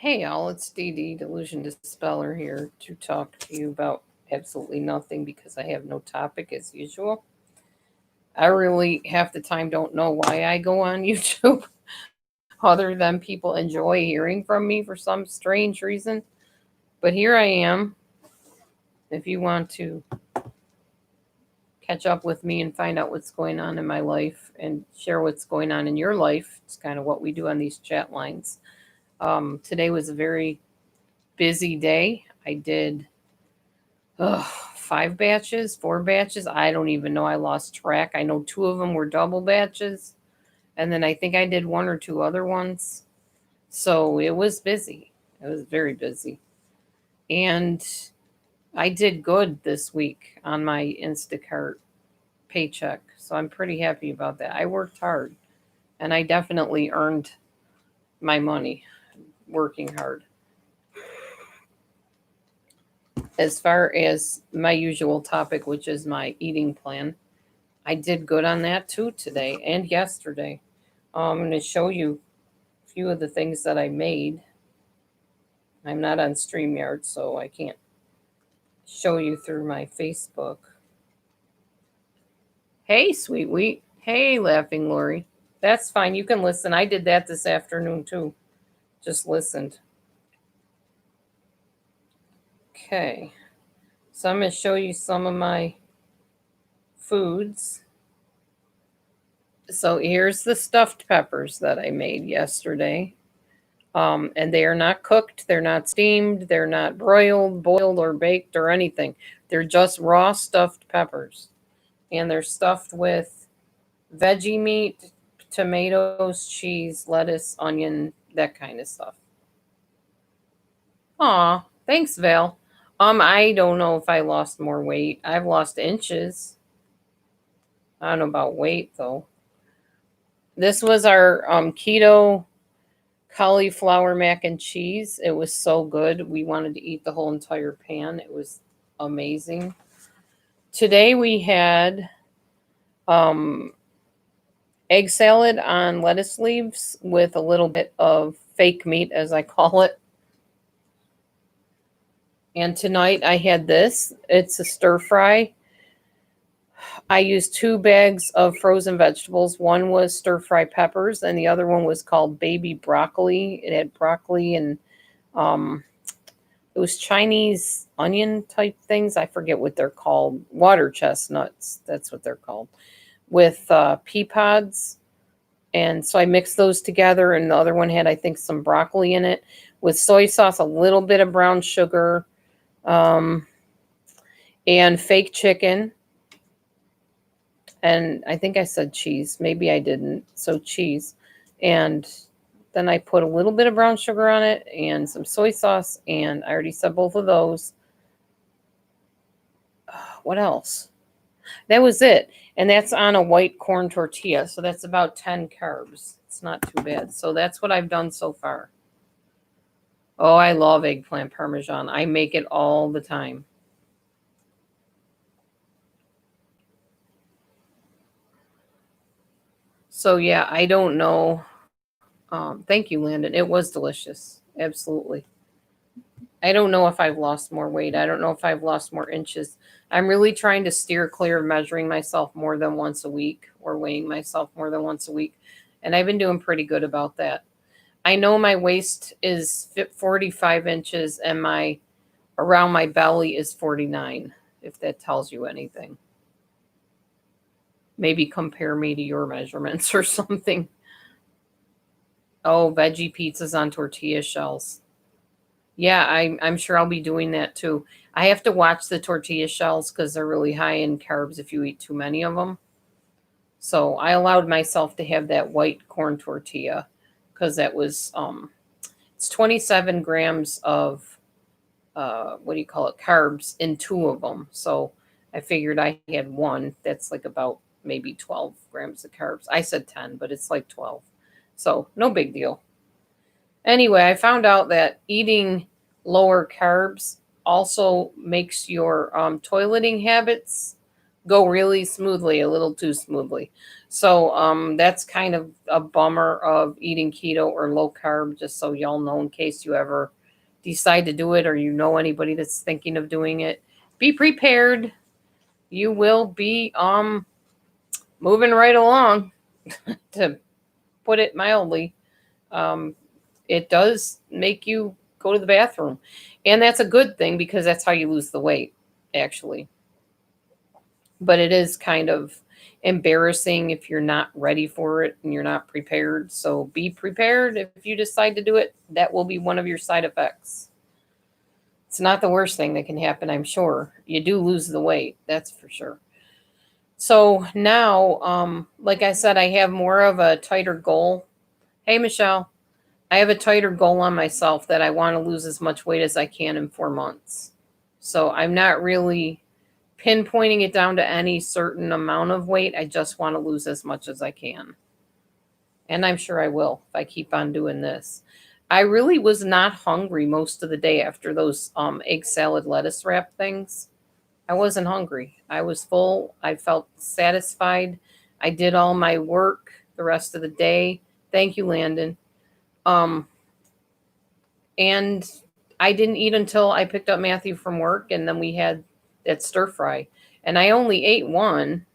Hey, all, it's DD, Delusion Dispeller, here to talk to you about absolutely nothing because I have no topic as usual. I really, half the time, don't know why I go on YouTube other than people enjoy hearing from me for some strange reason. But here I am. If you want to catch up with me and find out what's going on in my life and share what's going on in your life, it's kind of what we do on these chat lines. Today was a very busy day. I did ugh, 5 batches, 4 batches. I don't even know. I lost track. I know 2 of them were double batches. And then I think I did 1 or 2 other ones. So it was busy. It was very busy. And I did good this week on my Instacart paycheck. So I'm pretty happy about that. I worked hard and I definitely earned my money working hard. As far as my usual topic, which is my eating plan, I did good on that too today and yesterday. I'm going to show you a few of the things that I made. I'm not on StreamYard, so I can't show you through my Facebook. Hey, Sweet Wheat. Hey, Laughing Lori. That's fine. You can listen. I did that this afternoon too. Just listened. Okay. So I'm going to show you some of my foods. So here's the stuffed peppers that I made yesterday. And they are not cooked, they're not steamed, they're not broiled, boiled, or baked or anything. They're just raw stuffed peppers. And they're stuffed with veggie meat, tomatoes, cheese, lettuce, onion, that kind of stuff. Aw, thanks, Val. I don't know if I lost more weight. I've lost inches. I don't know about weight though. This was our keto cauliflower mac and cheese. It was so good. We wanted to eat the whole entire pan. It was amazing. Today we had um, egg salad on lettuce leaves with a little bit of fake meat, as I call it. And tonight I had this. It's a stir fry. I used 2 bags of frozen vegetables. One was stir fry peppers, and the other one was called baby broccoli. It had broccoli and um, those Chinese onion type things. I forget what they're called. Water chestnuts. That's what they're called. With pea pods. And so I mixed those together. And the other one had, I think, some broccoli in it with soy sauce, a little bit of brown sugar, um, and fake chicken. And I think I said cheese. Maybe I didn't. So cheese. And then I put a little bit of brown sugar on it and some soy sauce. And I already said both of those. What else? That was it. And that's on a white corn tortilla. So that's about 10 carbs. It's not too bad. So that's what I've done so far. Oh, I love eggplant parmesan. I make it all the time. So yeah, I don't know. Thank you, Landon. It was delicious. Absolutely. I don't know if I've lost more weight. I don't know if I've lost more inches. I'm really trying to steer clear of measuring myself more than once a week or weighing myself more than once a week. And I've been doing pretty good about that. I know my waist is 45 inches and my around my belly is 49, if that tells you anything. Maybe compare me to your measurements or something. Oh, veggie pizzas on tortilla shells. Yeah, I'm sure I'll be doing that too. I have to watch the tortilla shells because they're really high in carbs if you eat too many of them. So I allowed myself to have that white corn tortilla because that was it's 27 grams of what do you call it, carbs in 2 of them. So I figured I had one that's like about maybe 12 grams of carbs. I said 10, but it's like 12. So no big deal. Anyway, I found out that eating lower carbs also makes your toileting habits go really smoothly, a little too smoothly. So that's kind of a bummer of eating keto or low carb, just so y'all know in case you ever decide to do it or you know anybody that's thinking of doing it. Be prepared. You will be moving right along, to put it mildly. Um, it does make you go to the bathroom. And that's a good thing because that's how you lose the weight, actually. But it is kind of embarrassing if you're not ready for it and you're not prepared. So be prepared if you decide to do it. That will be one of your side effects. It's not the worst thing that can happen, I'm sure. You do lose the weight, that's for sure. So now, like I said, I have more of a tighter goal. Hey, Michelle, I have a tighter goal on myself that I want to lose as much weight as I can in 4 months. So I'm not really pinpointing it down to any certain amount of weight. I just want to lose as much as I can. And I'm sure I will if I keep on doing this. I really was not hungry most of the day after those egg salad lettuce wrap things. I wasn't hungry. I was full. I felt satisfied. I did all my work the rest of the day. Thank you, Landon. Um, and I didn't eat until I picked up Matthew from work, and then we had that stir fry. And I only ate one.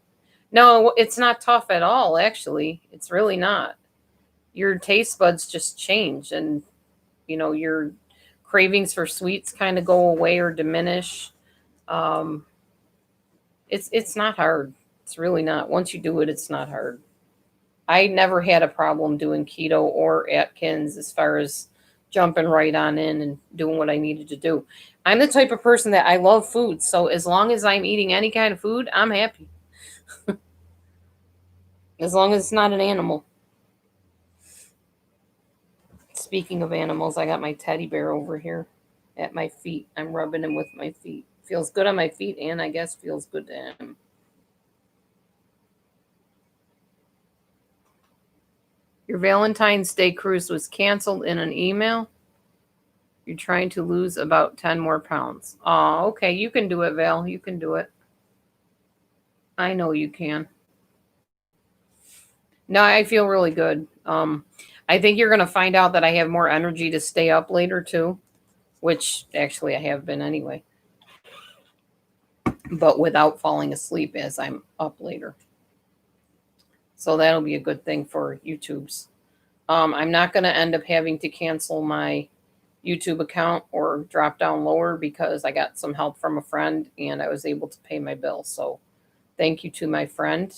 No, it's not tough at all, actually. It's really not. Your taste buds just change, and your cravings for sweets kind of go away or diminish. Um, it's not hard. It's really not. Once you do it, it's not hard. I never had a problem doing keto or Atkins as far as jumping right on in and doing what I needed to do. I'm the type of person that I love food, so as long as I'm eating any kind of food, I'm happy. As long as it's not an animal. Speaking of animals, I got my teddy bear over here at my feet. I'm rubbing him with my feet. Feels good on my feet, and I guess feels good to him. Your Valentine's Day cruise was canceled in an email. You're trying to lose about 10 more pounds. Oh, okay. You can do it, Val. You can do it. I know you can. No, I feel really good. I think you're going to find out that I have more energy to stay up later, too, which actually I have been anyway, but without falling asleep as I'm up later. So that'll be a good thing for YouTube's. I'm not going to end up having to cancel my YouTube account or drop down lower because I got some help from a friend and I was able to pay my bill. So thank you to my friend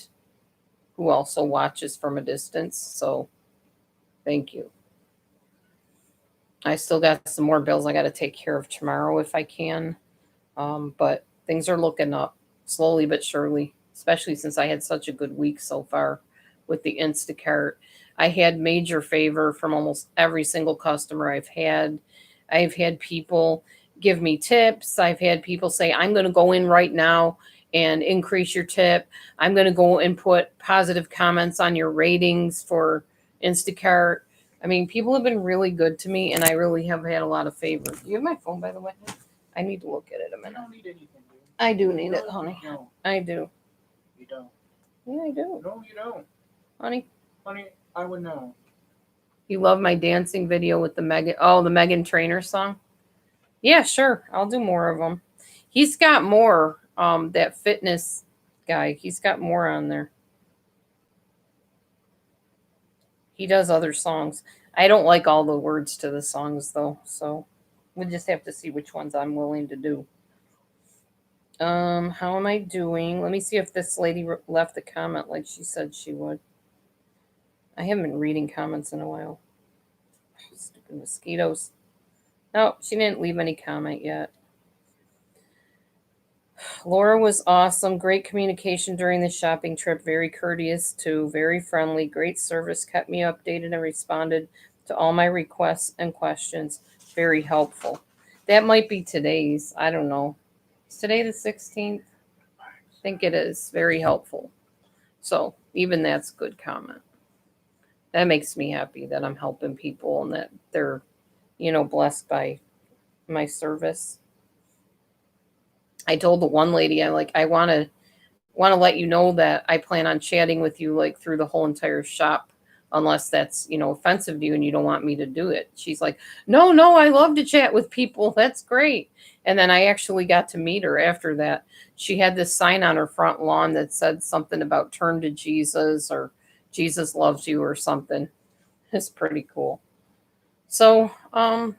who also watches from a distance. So thank you. I still got some more bills I got to take care of tomorrow if I can. But things are looking up slowly but surely, especially since I had such a good week so far with the Instacart. I had major favor from almost every single customer I've had. I've had people give me tips. I've had people say, I'm going to go in right now and increase your tip. I'm going to go and put positive comments on your ratings for Instacart. I mean, people have been really good to me, and I really have had a lot of favor. Do you have my phone, by the way? I need to look at it a minute. You don't need anything, dude. I do need it, honey. No, I do. you don't. Yeah, I do. No, you don't. Honey, Honey, I would know. you love my dancing video with the Megan Trainor song? Yeah, sure. I'll do more of them. He's got more, that fitness guy. He's got more on there. He does other songs. I don't like all the words to the songs, though, so we'll just have to see which ones I'm willing to do. How am I doing? Let me see if this lady left a comment like she said she would. I haven't been reading comments in a while. Stupid mosquitoes. No, she didn't leave any comment yet. Laura was awesome. Great communication during the shopping trip. Very courteous, too. Very friendly. Great service. Kept me updated and responded to all my requests and questions. Very helpful. That might be today's. I don't know. Is today the 16th? I think it is. Very helpful. So even that's good comment. That makes me happy that I'm helping people and that they're, blessed by my service. I told the one lady, I want to want to let you know that I plan on chatting with you like through the whole entire shop, unless that's, offensive to you and you don't want me to do it. She's like, no, no, I love to chat with people. That's great. And then I actually got to meet her after that. She had this sign on her front lawn that said something about turn to Jesus or Jesus loves you or something. It's pretty cool. So,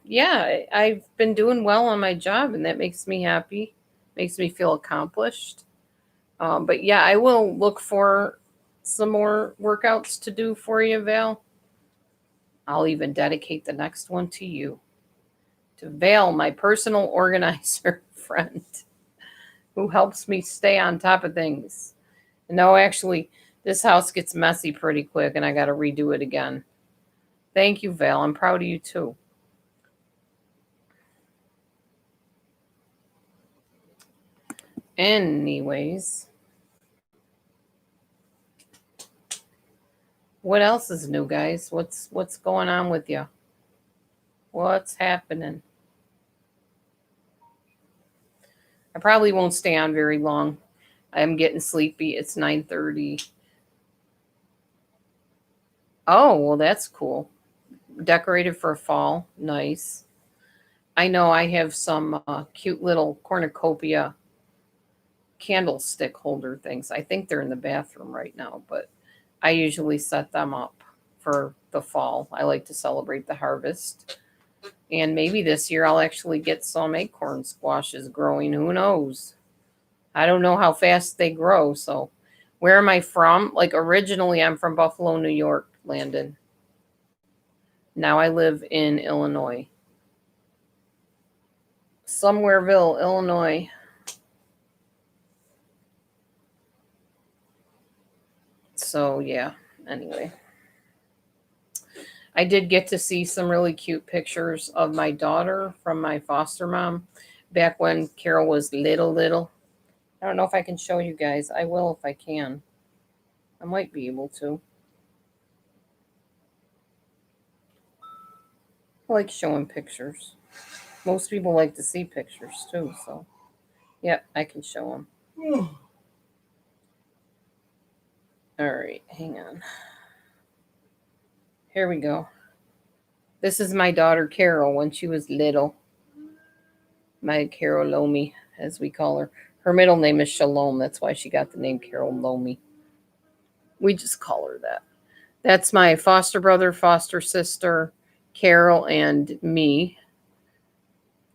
yeah, I've been doing well on my job, and that makes me happy, makes me feel accomplished. But yeah, I will look for some more workouts to do for you, Val. I'll even dedicate the next one to you, to Val, my personal organizer friend, who helps me stay on top of things. No, actually, this house gets messy pretty quick, and I got to redo it again. Thank you, Val. I'm proud of you too. Anyways, what else is new, guys? What's going on with you? What's happening? I probably won't stay on very long. I'm getting sleepy. It's 9:30. Oh, well, that's cool. Decorated for fall. Nice. I know I have some cute little cornucopia candlestick holder things. I think they're in the bathroom right now, but I usually set them up for the fall. I like to celebrate the harvest. And maybe this year I'll actually get some acorn squashes growing. Who knows? I don't know how fast they grow. So, where am I from? Like, originally, I'm from Buffalo, New York, Landon. Now I live in Illinois. Somewhereville, Illinois. So, yeah, anyway. I did get to see some really cute pictures of my daughter from my foster mom back when Carol was little. I don't know if I can show you guys. I will if I can. I might be able to. I like showing pictures. Most people like to see pictures too, so yep, I can show them. All right, hang on. Here we go. This is my daughter Carol when she was little. My Carol Lomi, as we call her. Her middle name is Shalom. That's why she got the name Carol Lomi. We just call her that. That's my foster brother, foster sister, Carol, and me.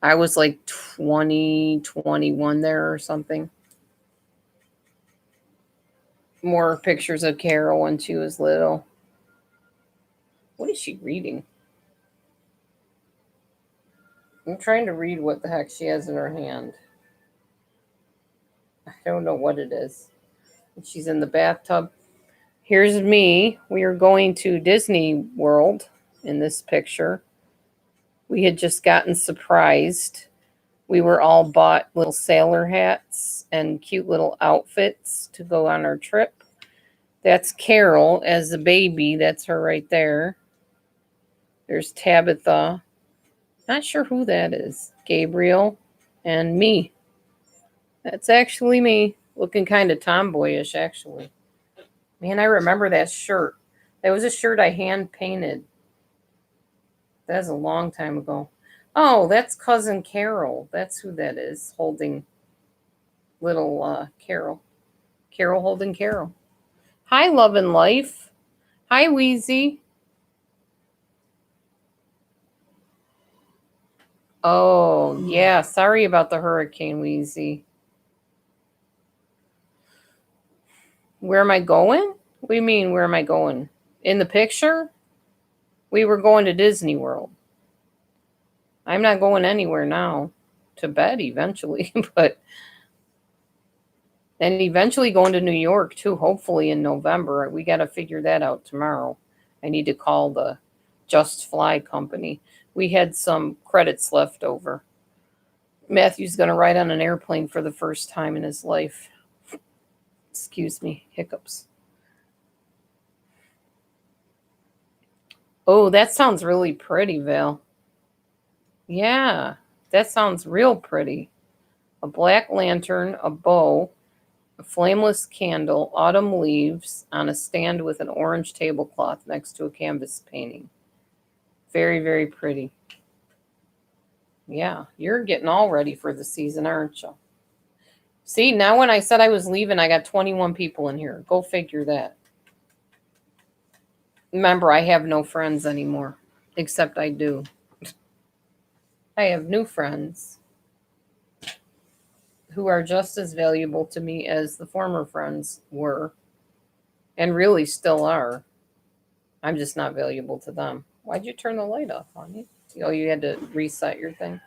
I was like 20, 21 there or something. More pictures of Carol when she was little. What is she reading? I'm trying to read what the heck she has in her hand. I don't know what it is. She's in the bathtub. Here's me. We are going to Disney World in this picture. We had just gotten surprised. We were all bought little sailor hats and cute little outfits to go on our trip. That's Carol as a baby. That's her right there. There's Tabitha. Not sure who that is. Gabriel and me. That's actually me. Looking kind of tomboyish, actually. Man, I remember that shirt. That was a shirt I hand painted. That was a long time ago. Oh, that's cousin Carol. That's who that is, holding little Carol. Carol holding Carol. Hi, Love and Life. Hi, Wheezy. Oh, yeah. Sorry about the hurricane, Wheezy. Where am I going? What do you mean, where am I going? In the picture? We were going to Disney World. I'm not going anywhere now. To bed eventually, but and eventually going to New York too, hopefully in November. We got to figure that out tomorrow. I need to call the Just Fly company. We had some credits left over. Matthew's going to ride on an airplane for the first time in his life. Excuse me, hiccups. Oh, that sounds really pretty, Val. Yeah, that sounds real pretty. A black lantern, a bow, A flameless candle, autumn leaves on a stand with an orange tablecloth next to a canvas painting. Very, very pretty. Yeah, you're getting all ready for the season, aren't you? See, now when I said I was leaving, I got 21 people in here. Go figure that. Remember, I have no friends anymore, except I do. I have new friends who are just as valuable to me as the former friends were, and really still are. I'm just not valuable to them. Why'd you turn the light off on you? Oh, you had to reset your thing?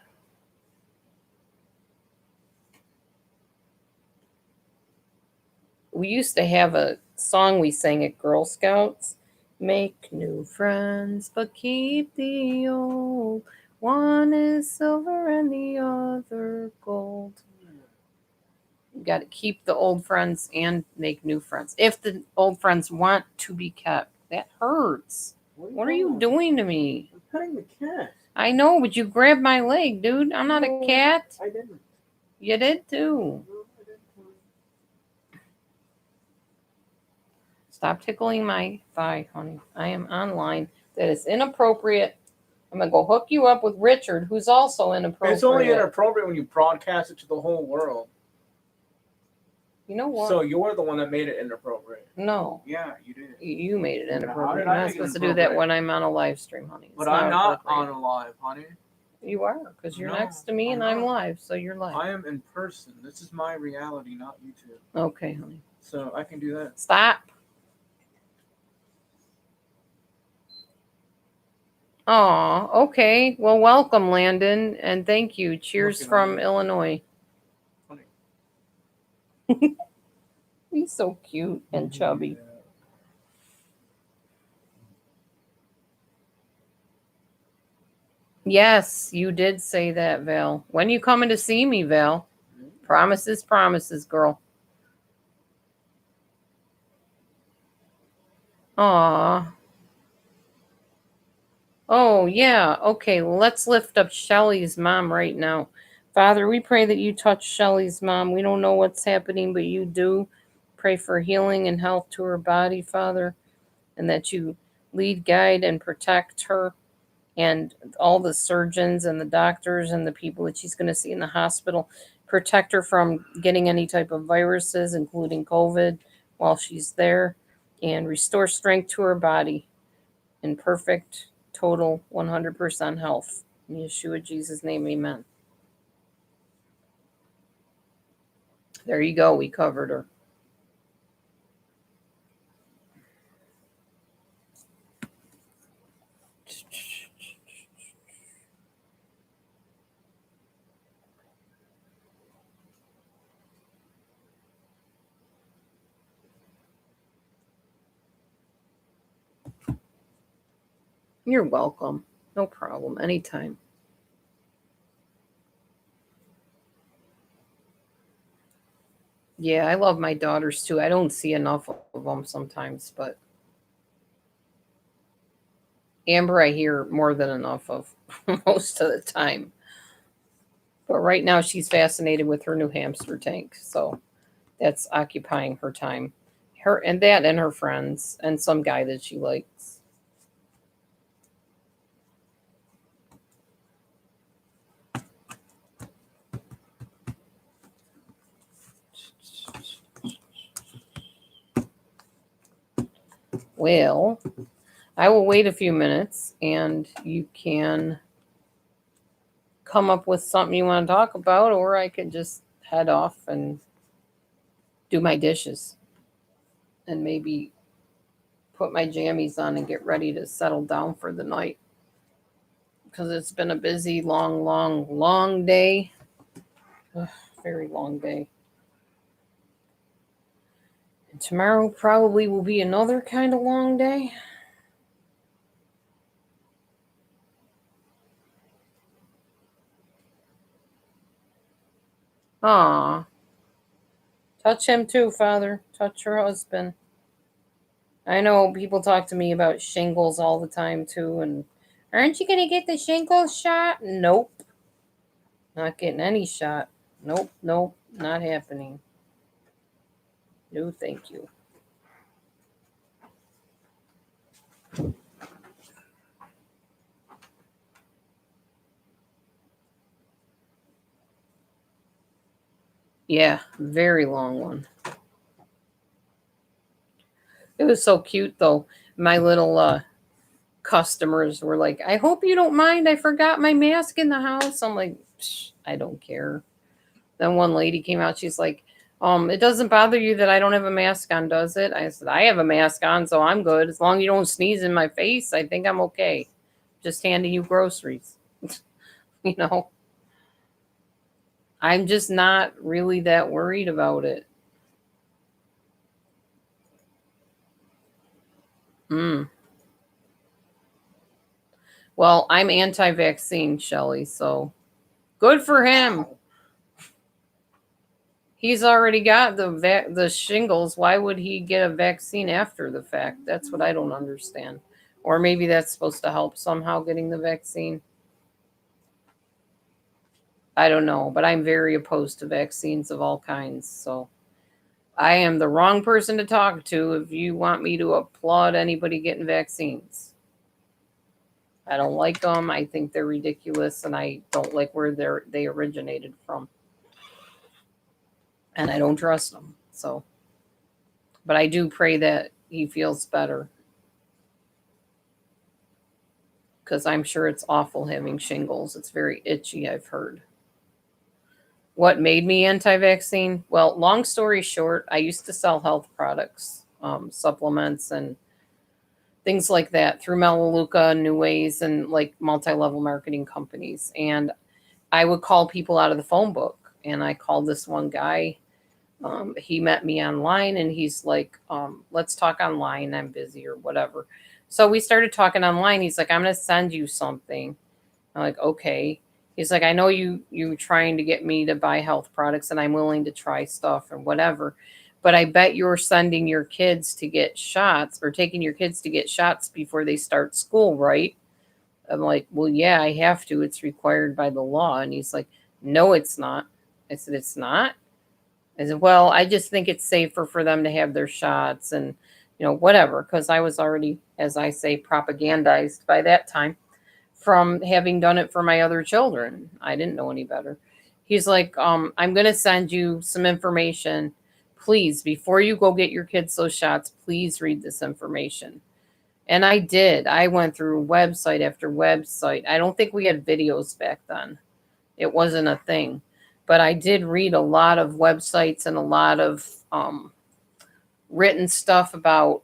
We used to have a song we sang at Girl Scouts. Make new friends, but keep the old. One is silver and the other gold. You got to keep the old friends and make new friends. If the old friends want to be kept, that hurts. What are you doing to me? I'm petting the cat. I know, but you grabbed my leg, dude. I'm not a cat. I didn't. You did too. No, I didn't. Stop tickling my thigh, honey. I am online. That is inappropriate. I'm going to go hook you up with Richard, who's also inappropriate. It's only inappropriate when you broadcast it to the whole world. You know what? So you're the one that made it inappropriate. No. Yeah, you did. You made it inappropriate. How You're did I not make it supposed to do that inappropriate? when I'm on a live stream, honey. It's But I'm not on appropriate. a live, honey. You are, because you're No, next to me and I'm I'm not. live, so you're live. I am in person. This is my reality, not YouTube. Okay, honey. So I can do that. Stop. Aw, okay. Well, welcome, Landon, and thank you. Cheers Looking from at it. Illinois. Funny. He's so cute and chubby. Yes, you did say that, Val. When you coming to see me, Val? Promises, promises, girl. Aw. Oh, yeah. Okay, well, let's lift up Shelly's mom right now. Father, we pray that you touch Shelly's mom. We don't know what's happening, but you do. Pray for healing and health to her body, Father, and that you lead, guide, and protect her and all the surgeons and the doctors and the people that she's going to see in the hospital. Protect her from getting any type of viruses, including COVID, while she's there, and restore strength to her body in perfect, total, 100% health. In Yeshua Jesus' name, amen. There you go. We covered her. You're welcome. No problem. Anytime. Yeah, I love my daughters too. I don't see enough of them sometimes, but Amber I hear more than enough of most of the time. But right now she's fascinated with her new hamster tank, so that's occupying her time. Her and that and her friends and some guy that she likes. Well, I will wait a few minutes and you can come up with something you want to talk about, or I can just head off and do my dishes and maybe put my jammies on and get ready to settle down for the night. Because it's been a busy, long day. Ugh, very long day. And tomorrow probably will be another kind of long day. Aw. Touch him too, Father. Touch your husband. I know people talk to me about shingles all the time too, and aren't you gonna get the shingles shot? Nope. Not getting any shot. Nope, not happening. No, thank you. Yeah, very long one. It was so cute though. My little customers were like, I hope you don't mind. I forgot my mask in the house. I'm like, I don't care. Then one lady came out. She's like, it doesn't bother you that I don't have a mask on, does it? I said, I have a mask on, so I'm good. As long as you don't sneeze in my face, I think I'm okay. Just handing you groceries. you know, I'm just not really that worried about it. Mm. Well, I'm anti-vaccine, Shelley, so good for him. He's already got the shingles. Why would he get a vaccine after the fact? That's what I don't understand. Or maybe that's supposed to help somehow getting the vaccine. I don't know, but I'm very opposed to vaccines of all kinds. So I am the wrong person to talk to if you want me to applaud anybody getting vaccines. I don't like them. I think they're ridiculous, and I don't like where they originated from. And I don't trust them. So, but I do pray that he feels better because I'm sure it's awful having shingles. It's very itchy, I've heard. What made me anti-vaccine? Well, long story short, I used to sell health products, supplements, and things like that through Melaleuca, New Ways, and like multi-level marketing companies. And I would call people out of the phone book. And I called this one guy. He met me online, and he's like, let's talk online. I'm busy or whatever. So we started talking online. He's like, I'm going to send you something. I'm like, okay. He's like, I know you trying to get me to buy health products, and I'm willing to try stuff and whatever. But I bet you're sending your kids to get shots or taking your kids to get shots before they start school, right? I'm like, well, yeah, I have to. It's required by the law. And he's like, no, it's not. I said, it's not? I said, well, I just think it's safer for them to have their shots and, whatever. Because I was already, as I say, propagandized by that time from having done it for my other children. I didn't know any better. He's like, I'm going to send you some information. Please, before you go get your kids those shots, please read this information. And I did. I went through website after website. I don't think we had videos back then. It wasn't a thing. But I did read a lot of websites and a lot of written stuff about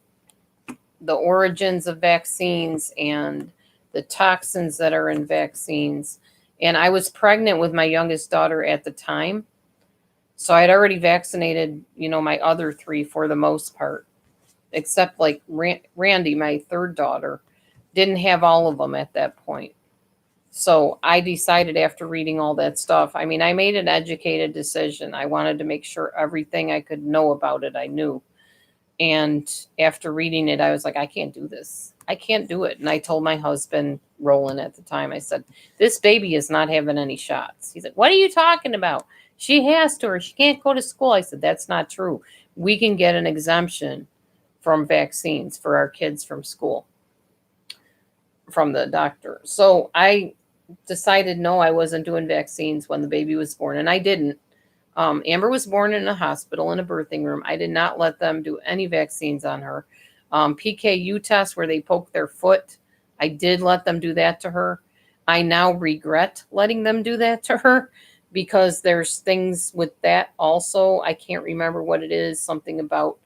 the origins of vaccines and the toxins that are in vaccines. And I was pregnant with my youngest daughter at the time. So I'd already vaccinated, my other three for the most part, except like Randy, my third daughter, didn't have all of them at that point. So I decided after reading all that stuff, I made an educated decision. I wanted to make sure everything I could know about it, I knew. And after reading it, I was like, I can't do this. I can't do it. And I told my husband, Roland, at the time, I said, this baby is not having any shots. He said, what are you talking about? She has to, or she can't go to school. I said, that's not true. We can get an exemption from vaccines for our kids from school, from the doctor. So I decided, no, I wasn't doing vaccines when the baby was born. And I didn't. Amber was born in a hospital in a birthing room. I did not let them do any vaccines on her. PKU tests where they poke their foot, I did let them do that to her. I now regret letting them do that to her because there's things with that also. I can't remember what it is, something about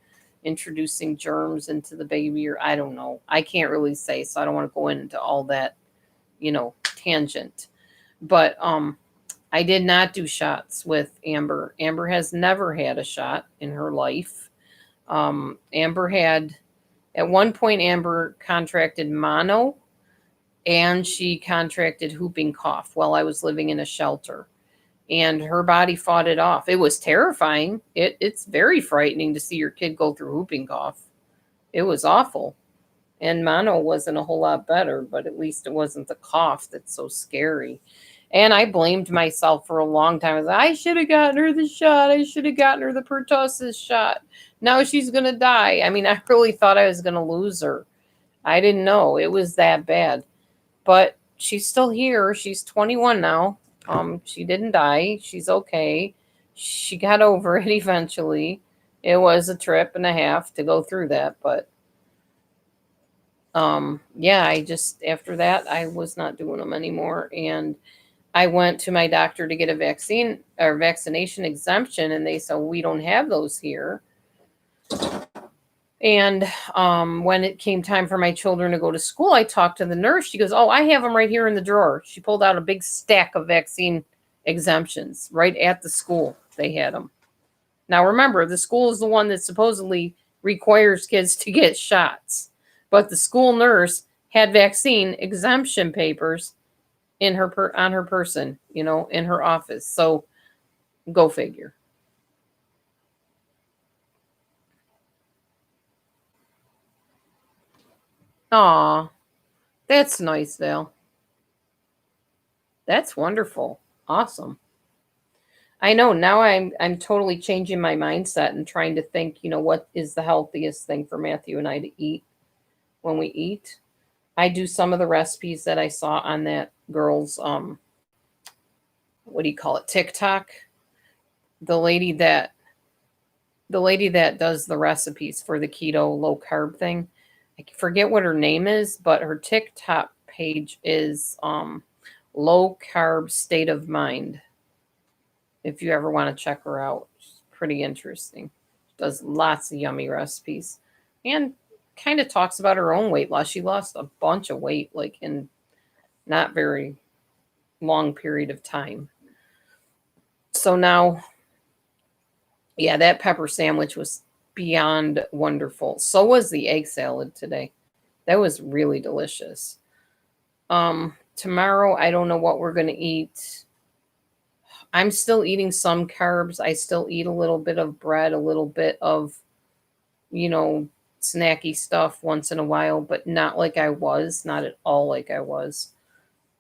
introducing germs into the baby, or I don't know. I can't really say, so I don't want to go into all that, tangent. But I did not do shots with Amber. Amber has never had a shot in her life. Amber had, at one point, Amber contracted mono and she contracted whooping cough while I was living in a shelter. And her body fought it off. It was terrifying. It's very frightening to see your kid go through whooping cough. It was awful. And mono wasn't a whole lot better, but at least it wasn't the cough that's so scary. And I blamed myself for a long time. I should have gotten her the shot. I should have gotten her the pertussis shot. Now she's going to die. I mean, I really thought I was going to lose her. I didn't know it was that bad. But she's still here. She's 21 now. She didn't die. She's okay. She got over it eventually. It was a trip and a half to go through that, but yeah, I just after that I was not doing them anymore, and I went to my doctor to get a vaccine or vaccination exemption, and they said we don't have those here. And when it came time for my children to go to school, I talked to the nurse. She goes, "Oh, I have them right here in the drawer." She pulled out a big stack of vaccine exemptions right at the school. They had them. Now, remember, the school is the one that supposedly requires kids to get shots, but the school nurse had vaccine exemption papers in her on her person, in her office. So, go figure. Aw, that's nice, Val. That's wonderful. Awesome. I know now I'm totally changing my mindset and trying to think, what is the healthiest thing for Matthew and I to eat when we eat. I do some of the recipes that I saw on that girl's what do you call it? TikTok. The lady that does the recipes for the keto low carb thing. I forget what her name is, but her TikTok page is low carb state of mind. If you ever want to check her out, she's pretty interesting. She does lots of yummy recipes and kind of talks about her own weight loss. She lost a bunch of weight like in not very long period of time. So now, yeah, that pepper sandwich was beyond wonderful. So was the egg salad today. That was really delicious. Tomorrow I don't know what we're going to eat. I'm still eating some carbs. I still eat a little bit of bread, a little bit of, snacky stuff once in a while, but not like I was, not at all like I was.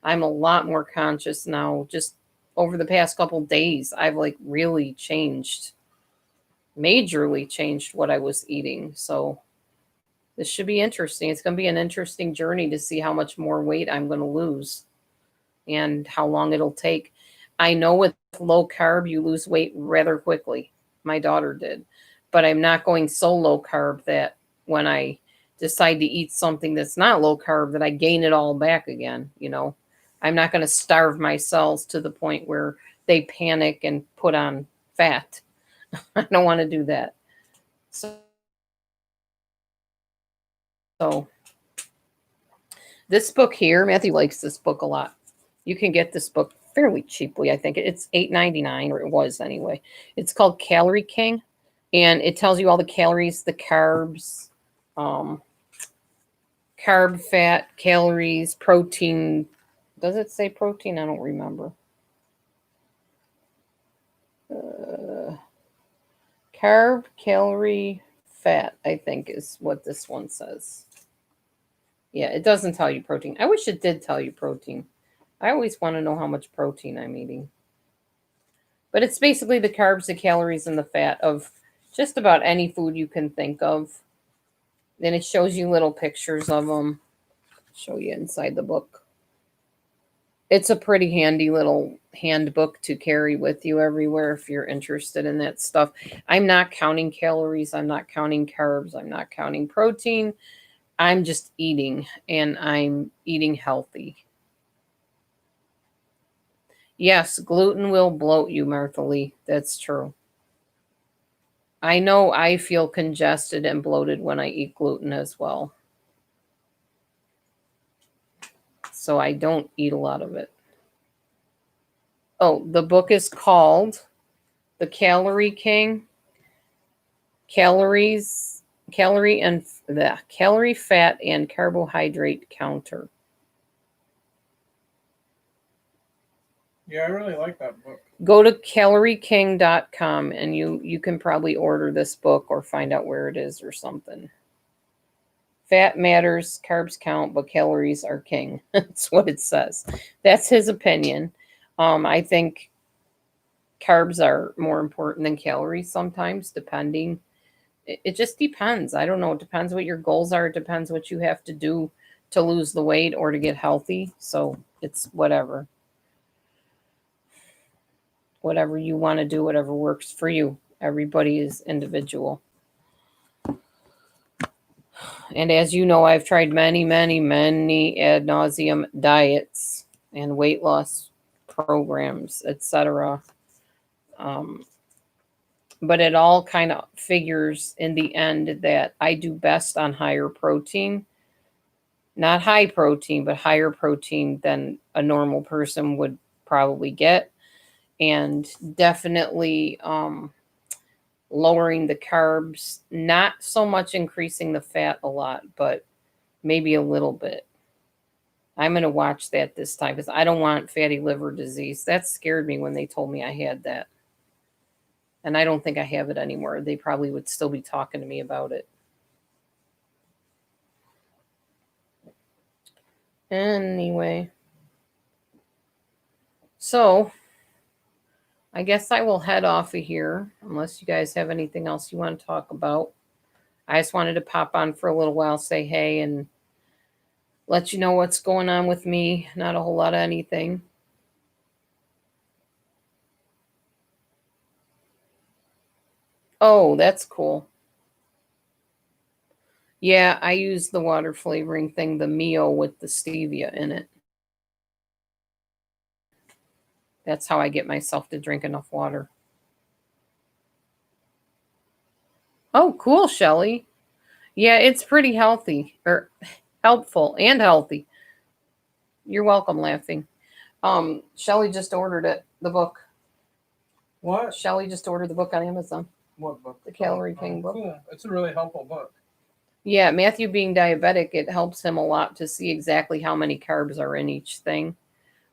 I'm a lot more conscious now. Just over the past couple days, I've like really changed, majorly changed what I was eating. So this should be interesting. It's going to be an interesting journey to see how much more weight I'm going to lose and how long it'll take. I know with low carb, you lose weight rather quickly. My daughter did. But I'm not going so low carb that when I decide to eat something that's not low carb, that I gain it all back again. I'm not going to starve my cells to the point where they panic and put on fat. I don't want to do that. So this book here, Matthew likes this book a lot. You can get this book fairly cheaply. I think it's $8.99, or it was anyway. It's called Calorie King, and it tells you all the calories, the carbs, carb, fat, calories, protein. Does it say protein? I don't remember. Carb, calorie, fat, I think is what this one says. Yeah, it doesn't tell you protein. I wish it did tell you protein. I always want to know how much protein I'm eating. But it's basically the carbs, the calories, and the fat of just about any food you can think of. Then it shows you little pictures of them. I'll show you inside the book. It's a pretty handy little handbook to carry with you everywhere if you're interested in that stuff. I'm not counting calories. I'm not counting carbs. I'm not counting protein. I'm just eating, and I'm eating healthy. Yes, gluten will bloat you, Martha Lee. That's true. I know I feel congested and bloated when I eat gluten as well. So I don't eat a lot of it. Oh, the book is called The Calorie King. Calorie, fat, and carbohydrate counter. Yeah, I really like that book. Go to calorieking.com and you can probably order this book or find out where it is or something. Fat matters, carbs count, but calories are king. That's what it says. That's his opinion. I think carbs are more important than calories sometimes, depending It just depends. I don't know. It depends what your goals are. It depends what you have to do to lose the weight or to get healthy. So it's whatever. Whatever you want to do, whatever works for you. Everybody is individual. And as you know, I've tried many, many, many ad nauseum diets and weight loss programs, etc. Um, but it all kind of figures in the end that I do best on higher protein, not high protein, but higher protein than a normal person would probably get. And definitely lowering the carbs, not so much increasing the fat a lot, but maybe a little bit. I'm going to watch that this time because I don't want fatty liver disease. That scared me when they told me I had that. And I don't think I have it anymore. They probably would still be talking to me about it. Anyway. So, I guess I will head off of here unless you guys have anything else you want to talk about. I just wanted to pop on for a little while, say hey, and let you know what's going on with me. Not a whole lot of anything. Oh, that's cool. Yeah, I use the water flavoring thing, the Mio with the stevia in it. That's how I get myself to drink enough water. Oh, cool, Shelly. Yeah, it's pretty healthy or helpful and healthy. You're welcome, laughing. Shelly just ordered it, the book. What? Shelly just ordered the book on Amazon. What book? The Calorie King book. Cool. It's a really helpful book. Yeah, Matthew being diabetic, it helps him a lot to see exactly how many carbs are in each thing.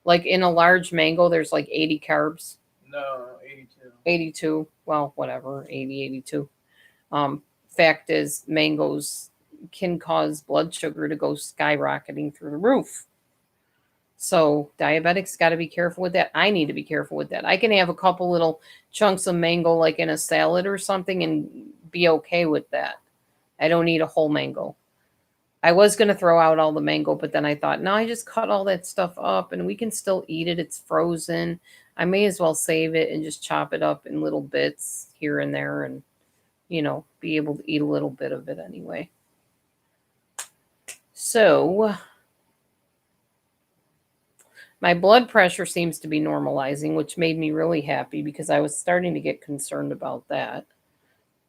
Like in a large mango, there's like 80 carbs. No, 82. 82. Well, whatever, 80, 82. Fact is, mangoes can cause blood sugar to go skyrocketing through the roof. So diabetics got to be careful with that. I need to be careful with that. I can have a couple little chunks of mango like in a salad or something and be okay with that. I don't need a whole mango. I was going to throw out all the mango, but then I thought, no, I just cut all that stuff up and we can still eat it. It's frozen. I may as well save it and just chop it up in little bits here and there and, be able to eat a little bit of it anyway. So my blood pressure seems to be normalizing, which made me really happy because I was starting to get concerned about that.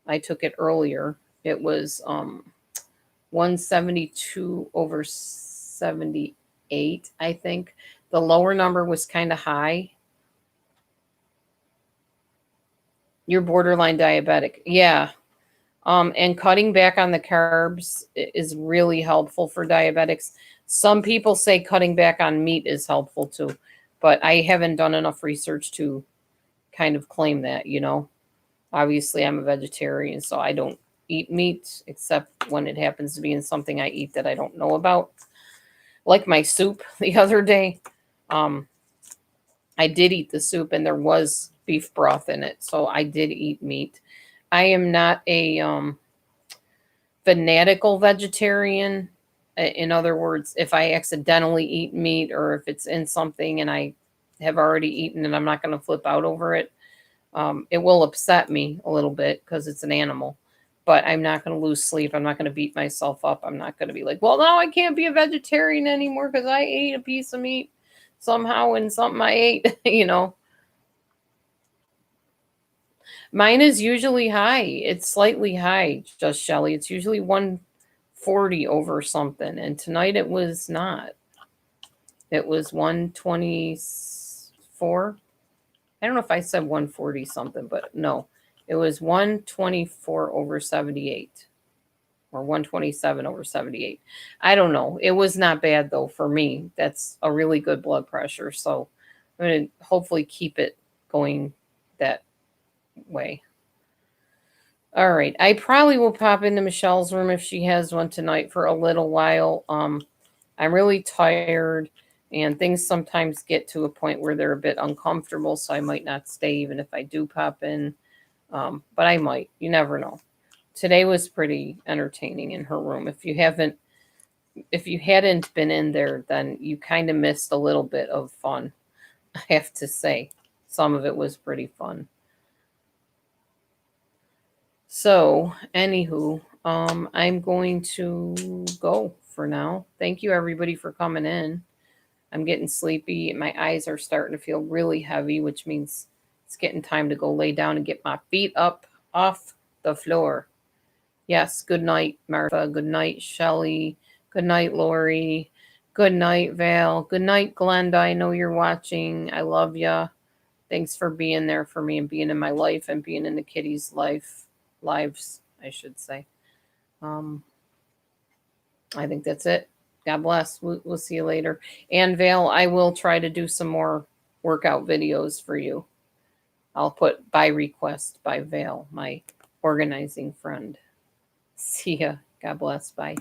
I took it earlier. It was 172 over 78, I think. The lower number was kind of high. You're borderline diabetic. Yeah. And cutting back on the carbs is really helpful for diabetics. Some people say cutting back on meat is helpful too, but I haven't done enough research to kind of claim that, Obviously, I'm a vegetarian, so I don't eat meat except when it happens to be in something I eat that I don't know about. Like my soup the other day. I did eat the soup and there was beef broth in it, so I did eat meat. I am not a fanatical vegetarian. In other words, if I accidentally eat meat or if it's in something and I have already eaten and I'm not going to flip out over it, it will upset me a little bit because it's an animal. But I'm not going to lose sleep. I'm not going to beat myself up. I'm not going to be like, well, now I can't be a vegetarian anymore because I ate a piece of meat somehow in something I ate, Mine is usually high. It's slightly high, just Shelly. It's usually 140 over something. And tonight it was not. It was 124. I don't know if I said 140 something, but no. It was 124 over 78 or 127 over 78. I don't know. It was not bad though for me. That's a really good blood pressure. So I'm going to hopefully keep it going that way. All right. I probably will pop into Michelle's room if she has one tonight for a little while. I'm really tired and things sometimes get to a point where they're a bit uncomfortable. So I might not stay even if I do pop in. But I might. You never know. today was pretty entertaining in her room. If you hadn't been in there, then you kind of missed a little bit of fun. I have to say, some of it was pretty fun. So, anywho, I'm going to go for now. Thank you everybody for coming in. I'm getting sleepy. My eyes are starting to feel really heavy, which means it's getting time to go lay down and get my feet up off the floor. Yes, good night, Martha. Good night, Shelley. Good night, Lori. Good night, Val. Good night, Glenda. I know you're watching. I love ya. Thanks for being there for me and being in my life and being in the kitties' lives, I should say. I think that's it. God bless. We'll see you later. And Val, I will try to do some more workout videos for you. I'll put by request by Val, my organizing friend. See ya. God bless. Bye.